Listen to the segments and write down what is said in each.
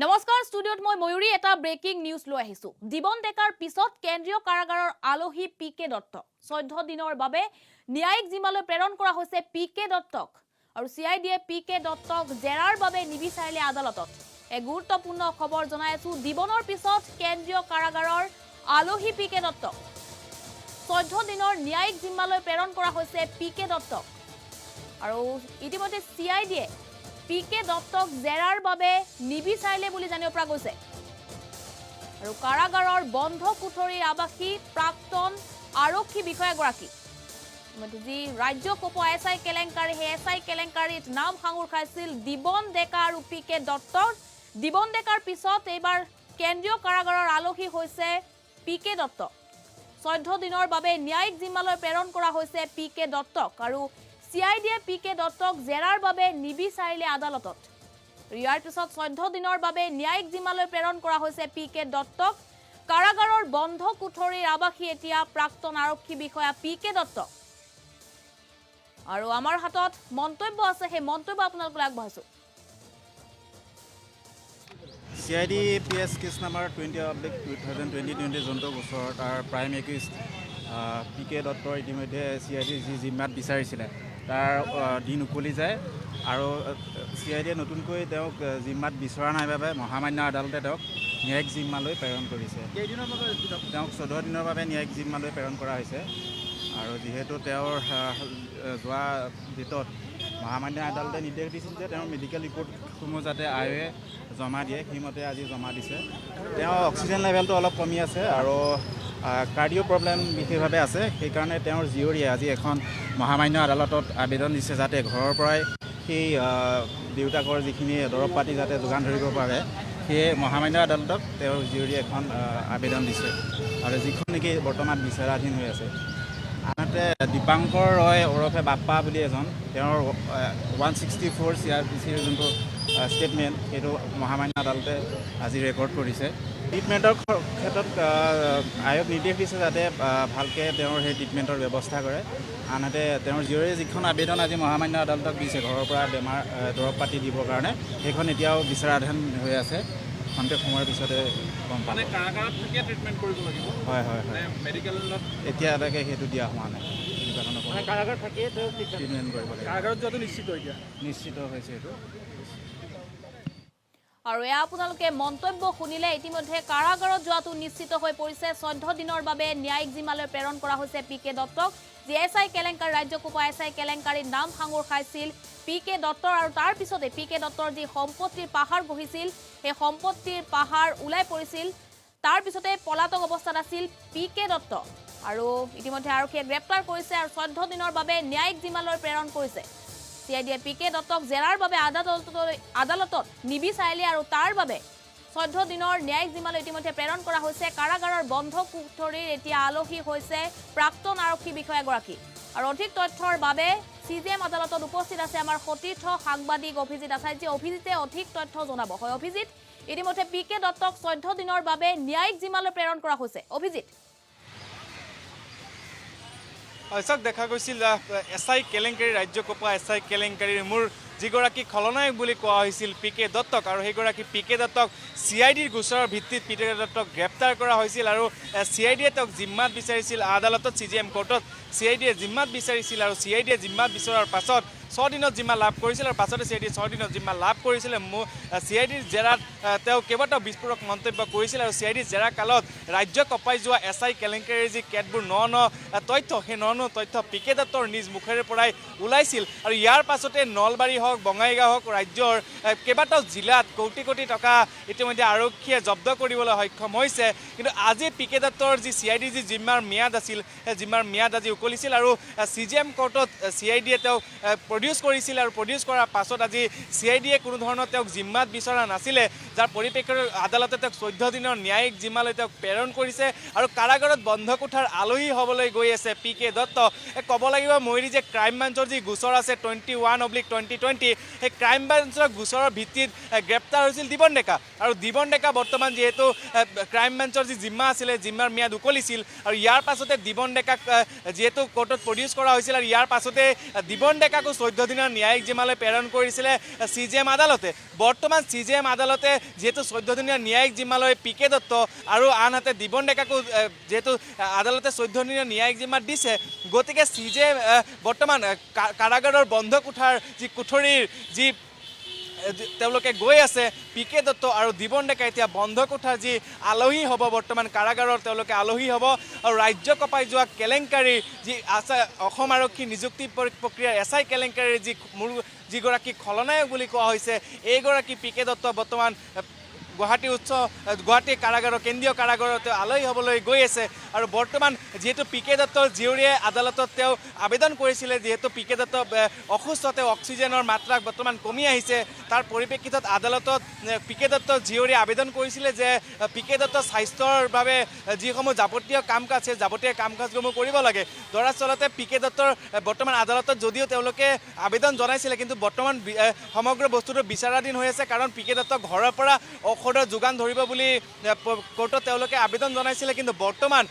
নমস্কাৰ ষ্টুডিঅ'ত মই ময়ূৰী এটা ব্ৰেকিং নিউজ লৈ আহিছো জীৱন ডেকাৰ পিছত কেন্দ্ৰীয় কাৰাগাৰৰ আলহী পিকে দত্ত 14 দিনৰ বাবে ন্যায়িক জিম্মালৈ প্ৰেৰণ কৰা হৈছে পিকে দত্তক আৰু সিআইডিয়ে পিকে দত্তক জেৰাৰ বাবে নিবিচাৰিলে আদালতত এক গুৰুত্বপূৰ্ণ খবৰ জনাই আছো জীৱনৰ পিছত কেন্দ্ৰীয় কাৰাগাৰৰ আলহী পিকে দত্তক 14 দিনৰ ন্যায়িক জিম্মালৈ প্ৰেৰণ কৰা হৈছে পিকে দত্তক আৰু ইতিমধ্যে সিআইডিয়ে পিকে দত্তক জেৰাৰ বাবে নিবিচাৰিলে বুলি জানিব পৰা গৈছে আৰু কাৰাগাৰৰ বন্ধ কোঠৰীৰ আবাসী প্ৰাক্তন আৰক্ষী বিষয়াগৰাকী যি ৰাজ্য কোপ এছআই কেলেংকাৰী হে এছআই কেলেংকাৰীত নাম সাঙুৰ খাইছিল দিবন ডেকা আৰু পিকে দত্তৰ দিবন ডেকাৰ পিছত এইবাৰ কেন্দ্ৰীয় কাৰাগাৰৰ আলহী হৈছে পিকে দত্ত 14 দিনৰ বাবে ন্যায়িক জিম্মালৈ প্ৰেৰণ কৰা হৈছে পিকে দত্তক আৰু সিআইডিয়ে পিকে দত্তক জেৰাৰ বাবে নিবিচাৰিলে আদালতত ইয়াৰ পিছত 14 দিনৰ বাবে ন্যায়িক জিম্মালৈ প্ৰেৰণ কৰা হৈছে পিকে দত্তক কাৰাগাৰৰ বন্ধ কোঠৰীৰ আবাসী এতিয়া প্ৰাক্তন আৰক্ষী বিষয়া পিকে দত্ত আৰু আমাৰ হাতত মন্তব্য আছে সেই মন্তব্য আপোনালোকক আগবঢ়াইছো সিআইডি পিএছ কেছ নাম্বাৰ 20/2020 যোনটো গোচৰ তাৰ প্ৰাইম একিউজড পিকে দত্তৰ ইতিমধ্যে সিআইডি যি জিম্মাত বিচাৰিছিলে তাৰ দিন উকলি যায় আৰু সিআইডিয়ে নতুনকৈ তেওঁক জিম্মাত বিচৰা নাই বাবে মহামান্য আদালতে তেওঁক ন্যায়িক জিম্মালৈ প্ৰেৰণ কৰিছে তেওঁক 14 দিনৰ বাবে ন্যায়িক জিম্মালৈ প্ৰেৰণ কৰা হৈছে আৰু যিহেতু তেওঁৰ যোৱা ডেটত মহামান্য আদালতে নিৰ্দেশ দিছিল যে তেওঁৰ মেডিকেল ৰিপৰ্টসমূহ যাতে আয়োগে জমা দিয়ে সেইমতে আজি জমা দিছে তেওঁৰ অক্সিজেন লেভেলটো অলপ কমি আছে আৰু কাৰ্ডিঅ' প্ৰব্লেম বিশেষভাৱে আছে সেইকাৰণে তেওঁৰ জীয়ৰীয়ে আজি এখন মহামান্য আদালতত আবেদন দিছে যাতে ঘৰৰ পৰাই সেই দেউতাকৰ যিখিনি দৰৱ পাতি যাতে যোগান ধৰিব পাৰে সেয়ে মহামান্য আদালতক তেওঁৰ জীয়ৰীয়ে এখন আবেদন দিছে আৰু যিখন নেকি বৰ্তমান বিচাৰাধীন হৈ আছে আনহাতে দীপাংকৰ ৰয় ওৰফে বাপ্পা বুলি এজন তেওঁৰ 164 CRPCৰ যোনটো ষ্টেটমেণ্ট সেইটো মহামান্য আদালতে আজি ৰেকৰ্ড কৰিছে ট্ৰিটমেণ্টৰ ক্ষেত্ৰত আয়োগ নিৰ্দেশ দিছে যাতে ভালকৈ তেওঁৰ সেই ট্ৰিটমেণ্টৰ ব্যৱস্থা কৰে আনহাতে তেওঁৰ জীয়ৰীয়ে যিখন আবেদন আজি মহামান্য আদালতক দিছে ঘৰৰ পৰা বেমাৰ দৰৱ পাতি দিবৰ কাৰণে সেইখন এতিয়াও বিচাৰাধীন হৈ আছে খন্তেক সময়ৰ পিছতে গম পাম কাৰাগাৰত থাকিয়ে ট্ৰিটমেণ্ট কৰিব লাগিব হয় মেডিকেলত এতিয়ালৈকে সেইটো দিয়া হোৱা নাই কাৰাগাৰত থাকিয়ে ট্ৰিটমেণ্ট কৰিব লাগিব কাৰাগাৰত যোৱাটো নিশ্চিত হৈছে এইটো আৰু এয়া আপোনালোকে মন্তব্য শুনিলে ইতিমধ্যে কাৰাগাৰত যোৱাটো নিশ্চিত হৈ পৰিছে 14 দিনৰ বাবে ন্যায়িক জিম্মালৈ প্ৰেৰণ কৰা হৈছে পিকে দত্তক যি এছআই কেলেংকাৰী ৰাজ্য কোপ এছআই কেলেংকাৰীৰ নাম সাঙুৰ খাইছিল পিকে দত্তৰ আৰু তাৰ পিছতে পিকে দত্তৰ যি সম্পত্তিৰ পাহাৰ বহিছিল সেই সম্পত্তিৰ পাহাৰ ওলাই পৰিছিল তাৰ পিছতে পলাতক অৱস্থাত আছিল পিকে দত্ত আৰু ইতিমধ্যে আৰক্ষীয়ে গ্ৰেপ্তাৰ কৰিছে আৰু 14 দিনৰ বাবে ন্যায়িক জিম্মালৈ প্ৰেৰণ কৰিছে সিআইডিয়ে পিকে দত্তক জেৰাৰ বাবে আদালতত নিবিচাৰিলে আৰু তাৰ বাবে 14 দিনৰ ন্যায়িক জিম্মালৈ ইতিমধ্যে প্ৰেৰণ কৰা হৈছে কাৰাগাৰৰ বন্ধ কোঠৰীৰ এতিয়া আলহী হৈছে প্ৰাক্তন আৰক্ষী বিষয়াগৰাকী আৰু অধিক তথ্যৰ বাবে সিজিএম আদালতত উপস্থিত আছে আমাৰ সতীৰ্থ সাংবাদিক অভিজিত আচাৰ্য অভিজিতে অধিক তথ্য জনাব হয় অভিজিত ইতিমধ্যে পিকে দত্তক 14 দিনৰ বাবে ন্যায়িক জিম্মালৈ প্ৰেৰণ কৰা হৈছে অভিজিত চাওক দেখা গৈছিল এছআই কেলেংকাৰী ৰাজ্য কোপা এছআই কেলেংকাৰীৰ মূৰ যিগৰাকী খলনায়ক বুলি কোৱা হৈছিল পিকে দত্তক আৰু সেইগৰাকী পিকে দত্তক সিআইডিৰ গোচৰৰ ভিত্তিত পিকে দত্তক গ্ৰেপ্তাৰ কৰা হৈছিল আৰু সিআইডিয়ে তেওঁক জিম্মাত বিচাৰিছিল আদালতত চিজিএম কোৰ্টত সিআইডিয়ে জিম্মাত বিচাৰিছিল আৰু সিআইডিয়ে জিম্মাত বিচৰাৰ পাছত 6 দিনত জিম্মা লাভ কৰিছিল আৰু পাছতে সিআইডিয়ে 6 দিনত জিম্মা লাভ কৰিছিল সিআইডিৰ জেৰাত তেওঁ কেইবাটাও বিস্ফোৰক মন্তব্য কৰিছিল আৰু সিআইডিৰ জেৰা কালত ৰাজ্য কঁপাই যোৱা এছআই কেলেংকাৰীৰ যি কেতবোৰ ন তথ্য সেই ন তথ্য পিকে দত্তৰ নিজ মুখেৰে পৰাই ওলাইছিল আৰু ইয়াৰ পাছতে নলবাৰী হওক বঙাইগাঁও হওক ৰাজ্যৰ কেইবাটাও জিলাত কোটি কোটি টকা ইতিমধ্যে আৰক্ষীয়ে জব্দ কৰিবলৈ সক্ষম হৈছে কিন্তু আজি পিকে দত্তৰ যি সিআইডিৰ যি জিম্মাৰ ম্যাদ আছিল সেই জিম্মাৰ ম্যাদ আজি উকলিছিল আৰু চিজিএম কোৰ্টত সিআইডিয়ে তেওঁক প্ৰডিউচ কৰিছিল আৰু প্ৰডিউচ কৰাৰ পাছত আজি সিআইডিয়ে কোনো ধৰণৰ তেওঁক জিম্মাত বিচৰা নাছিলে যাৰ পৰিপ্ৰেক্ষিতত আদালতে তেওঁক 14 দিনৰ ন্যায়িক জিম্মালৈ তেওঁক প্ৰেৰণ কৰিছে আৰু কাৰাগাৰত বন্ধ কোঠাৰ আলহী হ'বলৈ গৈ আছে পিকে দত্ত ক'ব লাগিব ময়ূৰী যে ক্ৰাইম ব্ৰাঞ্চৰ যি গোচৰ আছে 21/2020 সেই ক্ৰাইম ব্ৰাঞ্চৰ গোচৰৰ ভিত্তিত গ্ৰেপ্তাৰ হৈছিল দিবন ডেকা আৰু দিবন ডেকা বৰ্তমান যিহেতু ক্ৰাইম ব্ৰাঞ্চৰ যি জিম্মা আছিলে জিম্মাৰ ম্যাদ উকলিছিল আৰু ইয়াৰ পাছতে দিবন ডেকাক যিহেতু কোৰ্টত প্ৰডিউচ কৰা হৈছিল আৰু ইয়াৰ পাছতে দিবন ডেকাকো 14 দিনৰ ন্যায়িক জিম্মালৈ প্ৰেৰণ কৰিছিলে CJM আদালতে। বৰ্তমান CJM আদালতে যেহেতু 14 দিনৰ ন্যায়িক জিম্মালৈ PK দত্ত আৰু আনহাতে দিবন ডেকাকো যেহেতু আদালতে 14 দিনৰ ন্যায়িক জিম্মাত দিছে, গতিকে CJM বৰ্তমান কাৰাগাৰৰ বন্ধ কোঠাৰ যি কোঠৰীৰ যি তেওঁলোকে গৈ আছে PK দত্ত আৰু দিবন ডেকা এতিয়া বন্ধ কোঠাৰ যি আলহী হ'ব বৰ্তমান কাৰাগাৰৰ তেওঁলোকে আলহী হ'ব আৰু ৰাজ্য কঁপাই যোৱা কেলেংকাৰী যি আছে অসম আৰক্ষী নিযুক্তি প্ৰক্ৰিয়াৰ SI কেলেংকাৰীৰ যিগৰাকী খলনায়ক বুলি কোৱা হৈছে এইগৰাকী PK দত্ত বৰ্তমান গুৱাহাটী কাৰাগাৰৰ কেন্দ্ৰীয় কাৰাগাৰত আলহী হ'বলৈ গৈ আছে আৰু বৰ্তমান যেহেতু PK দত্তৰ জীয়ৰীয়ে আদালতত তেওঁ আবেদন কৰিছিলে যেহেতু PK দত্ত অসুস্থ তেওঁ অক্সিজেনৰ মাত্ৰা বৰ্তমান কমি আহিছে তাৰ পৰিপ্ৰেক্ষিতত আদালতত PK দত্তৰ জীয়ৰীয়ে আবেদন কৰিছিলে যে PK দত্তৰ স্বাস্থ্যৰ বাবে যিসমূহ যাৱতীয় কাম কাজ সেই যাৱতীয় কাম কাজসমূহ কৰিব লাগে। দৰাচলতে PK দত্তৰ বৰ্তমান আদালতত যদিও তেওঁলোকে আবেদন জনাইছিলে কিন্তু বৰ্তমান সমগ্ৰ বস্তুটো বিচাৰাধীন হৈ আছে কাৰণ PK দত্তৰ ঘৰৰ পৰা ঔষধৰ যোগান ধৰিব বুলি কোৰ্টত তেওঁলোকে আবেদন জনাইছিলে কিন্তু বৰ্তমান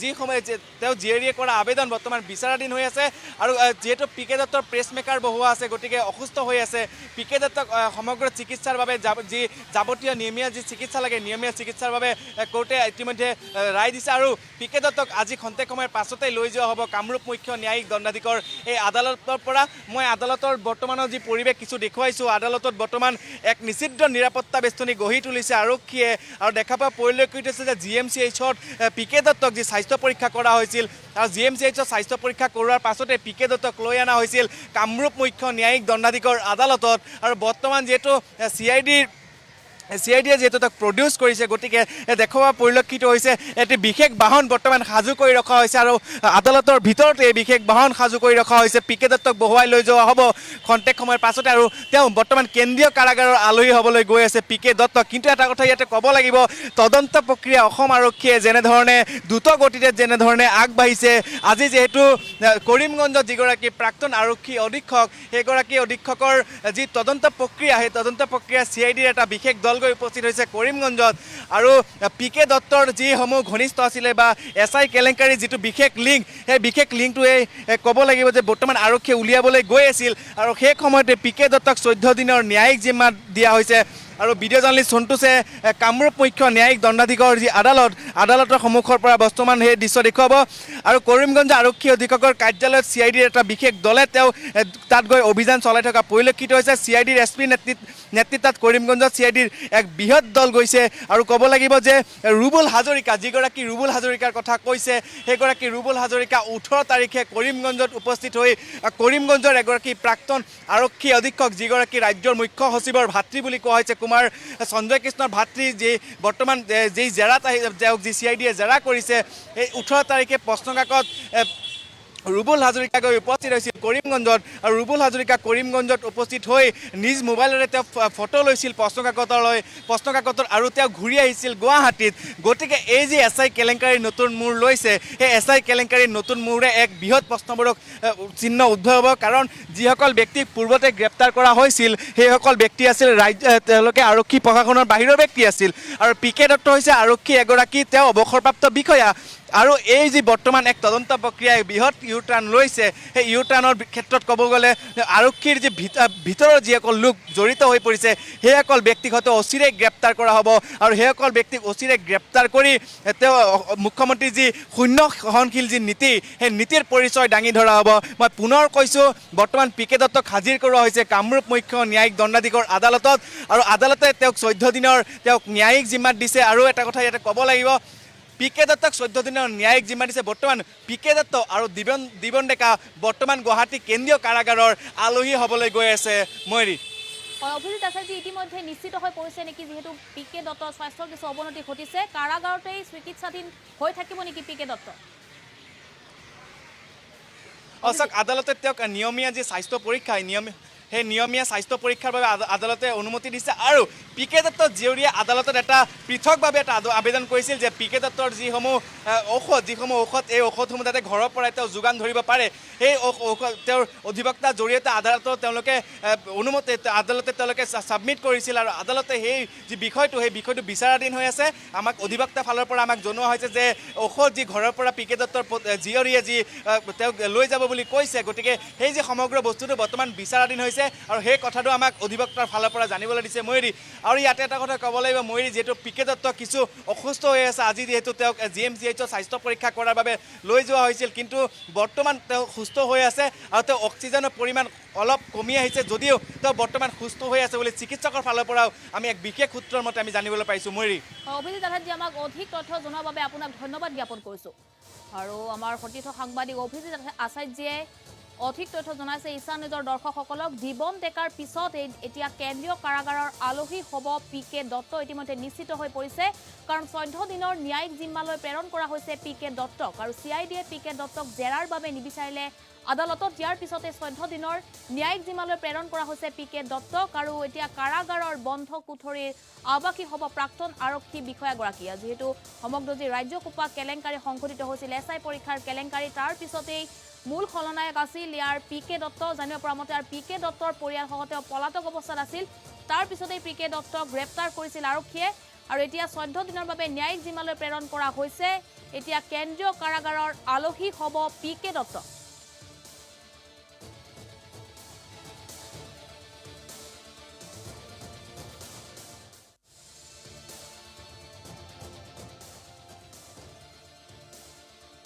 যি সময় তেওঁ জীয়ৰীয়ে কৰা আবেদন বৰ্তমান বিচাৰাধীন হৈ আছে আৰু যেহেতু PK দত্তৰ প্ৰেছ মেকাৰ বহোৱা আছে গতিকে অসুস্থ হৈ আছে PK দত্তক সমগ্ৰ চিকিৎসাৰ বাবে যি যাৱতীয় নিয়মীয়া যি চিকিৎসা লাগে নিয়মীয়া চিকিৎসাৰ বাবে কোৰ্টে ইতিমধ্যে ৰায় দিছে আৰু PK দত্তক আজি খন্তেক সময়ৰ পাছতে লৈ যোৱা হ'ব কামৰূপ মুখ্য ন্যায়িক দণ্ডাধীশৰ এই আদালতৰ পৰা। মই আদালতৰ বৰ্তমানৰ যি পৰিৱেশ কিছু দেখুৱাইছোঁ আদালতত বৰ্তমান এক নিষিদ্ধ নিৰাপত্তা বেষ্টনী গঢ়ি তুলিছে আৰক্ষীয়ে আৰু দেখা পোৱা পৰিলক্ষিত হৈছে যে GMCHত PK দত্তক যি স্বাস্থ্য পৰীক্ষা কৰা হৈছিল আৰু GMCHত স্বাস্থ্য পৰীক্ষা কৰোৱাৰ পাছতে PK দত্তক লৈ অনা হৈছিল কামৰূপ মুখ্য ন্যায়িক দণ্ডাধীশৰ আদালতত আৰু বৰ্তমান যিহেতু CIDয়ে যেহেতু তাক প্ৰডিউচ কৰিছে গতিকে দেখুওৱা পৰিলক্ষিত হৈছে এটি বিশেষ বাহন বৰ্তমান সাজু কৰি ৰখা হৈছে আৰু আদালতৰ ভিতৰতে এই বিশেষ বাহন সাজু কৰি ৰখা হৈছে PK দত্তক বহুৱাই লৈ যোৱা হ'ব খন্তেক সময়ৰ পাছতে আৰু তেওঁ বৰ্তমান কেন্দ্ৰীয় কাৰাগাৰৰ আলহী হ'বলৈ গৈ আছে PK দত্ত। কিন্তু এটা কথা ইয়াতে ক'ব লাগিব তদন্ত প্ৰক্ৰিয়া অসম আৰক্ষীয়ে যেনেধৰণে দ্ৰুত গতিতে যেনেধৰণে আগবাঢ়িছে আজি যিহেতু কৰিমগঞ্জত যিগৰাকী প্ৰাক্তন আৰক্ষী অধীক্ষক সেইগৰাকী অধীক্ষকৰ যি তদন্ত প্ৰক্ৰিয়া সেই তদন্ত প্ৰক্ৰিয়া CIDৰ এটা বিশেষ দল গৈ উপস্থিত হৈছে কৰিমগঞ্জত আৰু PK দত্তৰ যিসমূহ ঘনিষ্ঠ আছিলে বা SI কেলেংকাৰী যিটো বিশেষ লিংক সেই বিশেষ লিংকটোৱে ক'ব লাগিব যে বৰ্তমান আৰক্ষীয়ে উলিয়াবলৈ গৈ আছিল আৰু সেই সময়তে PK দত্তক 14 দিনৰ ন্যায়িক জিম্মাত দিয়া হৈছে আৰু ভিডিঅ' জাৰ্নেলিষ্ট সন্তোষে কামৰূপ মুখ্য ন্যায়িক দণ্ডাধীশৰ যি আদালতৰ সন্মুখৰ পৰা বৰ্তমান সেই দৃশ্য দেখুৱাব আৰু কৰিমগঞ্জ আৰক্ষী অধীক্ষকৰ কাৰ্যালয়ত CIDৰ এটা বিশেষ দলে তেওঁ তাত গৈ অভিযান চলাই থকা পৰিলক্ষিত হৈছে। CIDৰ SP নেতৃত্বত কৰিমগঞ্জত CIDৰ এক বৃহৎ দল গৈছে আৰু ক'ব লাগিব যে ৰুবুল হাজৰিকা যিগৰাকী ৰুবুল হাজৰিকাৰ কথা কৈছে সেইগৰাকী ৰুবুল হাজৰিকা 18 তাৰিখে কৰিমগঞ্জত উপস্থিত হৈ কৰিমগঞ্জৰ এগৰাকী প্ৰাক্তন আৰক্ষী অধীক্ষক যিগৰাকী ৰাজ্যৰ মুখ্য সচিবৰ ভাতৃ বুলি কোৱা হৈছে কুমাৰ সঞ্জয় কৃষ্ণৰ ভাতৃ যি বৰ্তমান যি জেৰাত যি CIDয়ে জেৰা কৰিছে এই 18 তাৰিখে প্ৰশ্নকাকত ৰুবুল হাজৰিকা গৈ উপস্থিত হৈছিল কৰিমগঞ্জত আৰু ৰুবুল হাজৰিকা কৰিমগঞ্জত উপস্থিত হৈ নিজ মোবাইলেৰে তেওঁ ফটো লৈছিল প্ৰশ্নকাকতৰ আৰু তেওঁ ঘূৰি আহিছিল গুৱাহাটীত। গতিকে এই যি SI কেলেংকাৰীৰ নতুন মূৰ লৈছে সেই SI কেলেংকাৰীৰ নতুন মূৰে এক বৃহৎ প্ৰশ্নবোধক চিহ্ন উদ্ভৱ হ'ব কাৰণ যিসকল ব্যক্তিক পূৰ্বতে গ্ৰেপ্তাৰ কৰা হৈছিল সেইসকল ব্যক্তি আছিল তেওঁলোকে আৰক্ষী প্ৰশাসনৰ বাহিৰৰ ব্যক্তি আছিল আৰু PK দত্ত হৈছে আৰক্ষী এগৰাকী তেওঁ অৱসৰপ্ৰাপ্ত বিষয়া আৰু এই যি বৰ্তমান এক তদন্ত প্ৰক্ৰিয়াই বৃহৎ ইউটাৰ্ণ লৈছে সেই ইউটাৰ্ণৰ ক্ষেত্ৰত ক'ব গ'লে আৰক্ষীৰ যি ভিতৰৰ যিসকল লোক জড়িত হৈ পৰিছে সেইসকল ব্যক্তিক হয়তো অচিৰেই গ্ৰেপ্তাৰ কৰা হ'ব আৰু সেইসকল ব্যক্তিক অচিৰেই গ্ৰেপ্তাৰ কৰি তেওঁ মুখ্যমন্ত্ৰীৰ যি শূন্য সহনশীল যি নীতি সেই নীতিৰ পৰিচয় দাঙি ধৰা হ'ব। মই পুনৰ কৈছোঁ বৰ্তমান PK দত্তক হাজিৰ কৰোৱা হৈছে কামৰূপ মুখ্য ন্যায়িক দণ্ডাধীশৰ আদালতত আৰু আদালতে তেওঁক 14 দিনৰ ন্যায়িক জিম্মাত দিছে আৰু এটা কথা ইয়াতে ক'ব লাগিব PK দত্তক 14 দিনৰ ন্যায়িক জিম্মা দিছে। বৰ্তমান PK দত্ত আৰু দিবন ডেকা বৰ্তমান গুৱাহাটী কেন্দ্ৰীয় কাৰাগাৰৰ আলহী হ'বলৈ গৈ আছে। ময়ূৰী অভিজিত আচাৰ্য ইতিমধ্যে নিশ্চিত হৈ পৰিছে নেকি যিহেতু PK দত্তৰ স্বাস্থ্যৰ কিছু অৱনতি ঘটিছে কাৰাগাৰতেই চিকিৎসাধীন হৈ থাকিব নেকি PK দত্ত? আদালতে তেওঁক নিয়মীয়া যি স্বাস্থ্য পৰীক্ষা সেই নিয়মীয়া স্বাস্থ্য পৰীক্ষাৰ বাবে আদালতে অনুমতি দিছে আৰু পি কে দত্তৰ জীয়ৰীয়ে আদালতত এটা পৃথকভাৱে এটা আবেদন কৰিছিল যে পি কে দত্তৰ যিসমূহ ঔষধ এই ঔষধসমূহ যাতে ঘৰৰ পৰাই তেওঁ যোগান ধৰিব পাৰে সেই ঔষধ তেওঁৰ অধিবক্তাৰ জৰিয়তে আদালতত তেওঁলোকে অনুমতি আদালতে তেওঁলোকে ছাবমিট কৰিছিল আৰু আদালতে সেই যি বিষয়টো বিচাৰাধীন হৈ আছে আমাক অধিবক্তা ফালৰ পৰা আমাক জনোৱা হৈছে যে ঔষধ যি ঘৰৰ পৰা পি কে দত্তৰ জীয়ৰীয়ে যি তেওঁক লৈ যাব বুলি কৈছে গতিকে সেই যে সমগ্ৰ বস্তুটো বৰ্তমান বিচাৰাধীন হৈছে আৰু সেই কথাটো আমাক অধিবক্তাৰ ফালৰ পৰা জানিবলৈ দিছে ময়ূৰী আৰু ইয়াতে এটা কথা ক'ব লাগিব ময়ূৰী যিহেতু পি কে দত্ত কিছু অসুস্থ হৈ আছে আজি যিহেতু তেওঁক GMCHৰ স্বাস্থ্য পৰীক্ষা কৰাৰ বাবে লৈ যোৱা হৈছিল কিন্তু বৰ্তমান তেওঁ সুস্থ হৈ আছে আৰু তেওঁ অক্সিজেনৰ পৰিমাণ অলপ কমি আহিছে যদিও তেওঁ বৰ্তমান সুস্থ হৈ আছে বুলি চিকিৎসকৰ ফালৰ পৰাও আমি এক বিশেষ সূত্ৰৰ মতে আমি জানিবলৈ পাইছোঁ ময়ূৰী অভিজিৎ আধাৰজী আমাক অধিক তথ্য জনোৱাৰ বাবে আপোনাক ধন্যবাদ জ্ঞাপন কৰিছোঁ আৰু আমাৰ সতীৰ্থ সাংবাদিক অভিজিৎ আচাৰ্যে অধিক তথ্য জনাইছে ঈশান নিউজৰ দৰ্শকসকলক জীৱন ডেকাৰ পিছত এতিয়া কেন্দ্ৰীয় কাৰাগাৰৰ আলহী হ'ব পি কে দত্ত ইতিমধ্যে নিশ্চিত হৈ পৰিছে কাৰণ 14 দিনৰ ন্যায়িক জিম্মালৈ প্ৰেৰণ কৰা হৈছে পি কে দত্তক আৰু CIDয়ে পি কে দত্তক জেৰাৰ বাবে নিবিচাৰিলে আদালতত ইয়াৰ পিছতে 14 দিনৰ ন্যায়িক জিম্মালৈ প্ৰেৰণ কৰা হৈছে পি কে দত্তক আৰু এতিয়া কাৰাগাৰৰ বন্ধ কোঠৰীৰ আৱাসী হ'ব প্ৰাক্তন আৰক্ষী বিষয়াগৰাকী যিহেতু সমগ্ৰ যি ৰাজ্যকোপা কেলেংকাৰী সংঘটিত হৈছিল SI পৰীক্ষাৰ কেলেংকাৰী তাৰ পিছতেই মূল খলনায়ক আছিল ইয়াৰ পি কে দত্ত জানিব পৰা মতে আৰু পি কে দত্তৰ পৰিয়ালসহ তেওঁ পলাতক অৱস্থাত আছিল তাৰ পিছতেই পি কে দত্তক গ্ৰেপ্তাৰ কৰিছিল আৰক্ষীয়ে আৰু এতিয়া 14 দিনৰ বাবে ন্যায়িক জিম্মালৈ প্ৰেৰণ কৰা হৈছে এতিয়া কেন্দ্ৰীয় কাৰাগাৰৰ আলহী হ'ব পি কে দত্ত